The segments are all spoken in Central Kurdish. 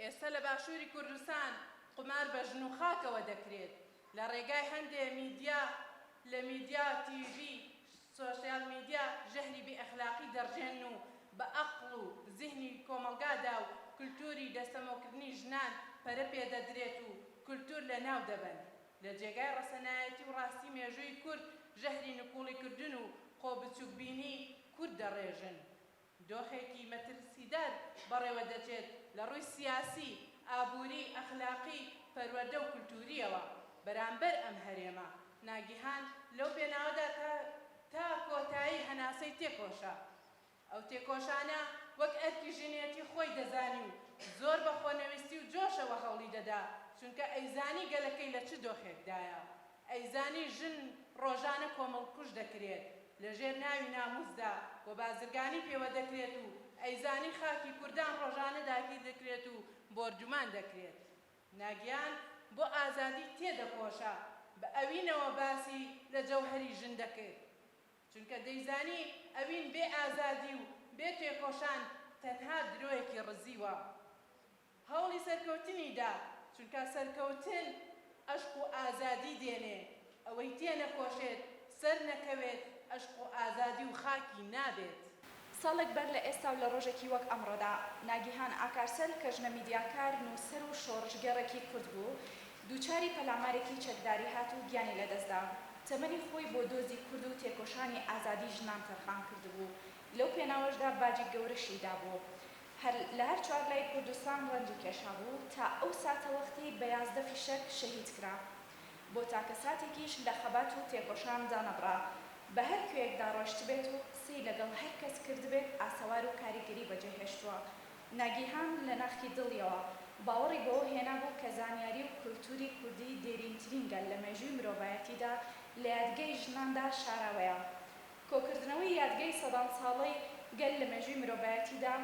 ئێستا لە باشووری کوردستان قمار بە ژن و خاکەوە دەکرێت لە ڕێگای هەندێک میدیا لە میدیا تیڤی سۆشیال میدیا ژەهری بێئەخلاقی دەڕژێن و بە عەقڵ و زیهنی کۆمەلگادا و کولتوری دەستەمۆکردنی ژنان پەرە پێدەدرێت و کولتور لە ناو دەبەن. لە جێگای ڕەسەنایەتی و ڕاستی مێژووی کورد ژەهری نکوڵیکردن و خۆبچووکبینی کورد دەڕێژن. دۆخێکی مەترسیدار بەڕێوە دەچێت لە ڕووی سیاسی، ئابووری، ئەخلاقی، پەروەردە و کولتوریەوە بەرامبەر ئەم هەرێمە. ناگیهان لەو پێناوەدا تا کۆتایی هەناسەی تێکۆشە. ئەو تێکۆشانە وەک ئەرکی ژنێتی خۆی دەزانی و زۆر بە خۆنەویستی و جۆشەوە هەوڵی دەدا، چونکە ئەیزانی گەلەکەی لە چ دۆخێکدایە. ئەیزانی ژن ڕۆژانە کۆمەڵکوژ دەکرێت لەژێر ناوی ناموسدا و بازرگانی پێوە دەکرێت و ئەیزانی خاکی کوردان ڕۆژانە داگیر دەکرێت و بۆرجومان دەکرێت. ناگیان بۆ ئازادی تێدەپۆشە بە ئەوینەوە باسی لە جەوهەری ژن دەکرێت، چونکە دەیزانی ئەوین بێ ئازادی و بێ تێکۆشان تەنها درۆیەکی ڕزیوە. هەوڵی سەرکەوتنیدا، چونکە سەرکەوتن عەشق و ئازادی دێنێ، ئەوەی تێنەکۆشێت سەر نەکەوێت عەشق و ئازادی و خاکی نابێت. ساڵێک بەر لە ئێستا و لە ڕۆژێکی وەک ئەمڕۆدا ناگیهان ئاکارسەر کە ژنە میدیاکار نووسەر و شۆڕژگەڕێکی کورد بوو، دووچاری پەلامارێکی چەکداری هات و گیانی لەدەستدا. تەمەنی خۆی بۆ دۆزی کورد و تێکۆشانی ئازادی ژنان تەرخان کردبوو. لەو پێناوەشدا باجی گەورەشیدا بوو. لە هەر چوار لای کوردستان ڕەنجی کێشا بوو تا ئەو ساتە وەختی بە 11 فیشەک شەهید کرا. بۆ تاکە ساتێکیش لە خەبات و تێکۆشان دانەبڕا، بە هەر کوێیەکدا ڕۆشت بێت و قسەی لەگەڵ هەر کەس کرد بێت ئاسەوار و کاریگەری بەجێهێشتووە. ناگیهان لە ناخی دڵیەوە باوەڕی بەوە هێنا بوو کە زانیاری و کولتوری کوردی دێرینترین گەل لە مێژووی مرۆڤایەتیدا لە یادگەی ژناندا شاراوەیە. کۆکردنەوەی یادگەی سەدان ساڵەی گەل لە مێژووی مرۆڤایەتیدا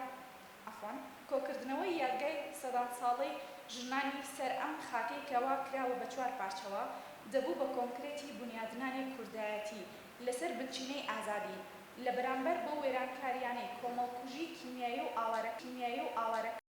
کۆکردنەوەی یادگای سەدان ساڵەی ژنانی سەر ئەم خاکەی کەوا کراوە بە 4 پارچەوە دەبوو بە کۆنکرێتی بنیادنانی کوردایەتی لەسەر بنچینەی ئازادی لە بەرامبەر بۆ وێرانکاریانەی کۆمەڵکوژی کیمیایی و ئاوارە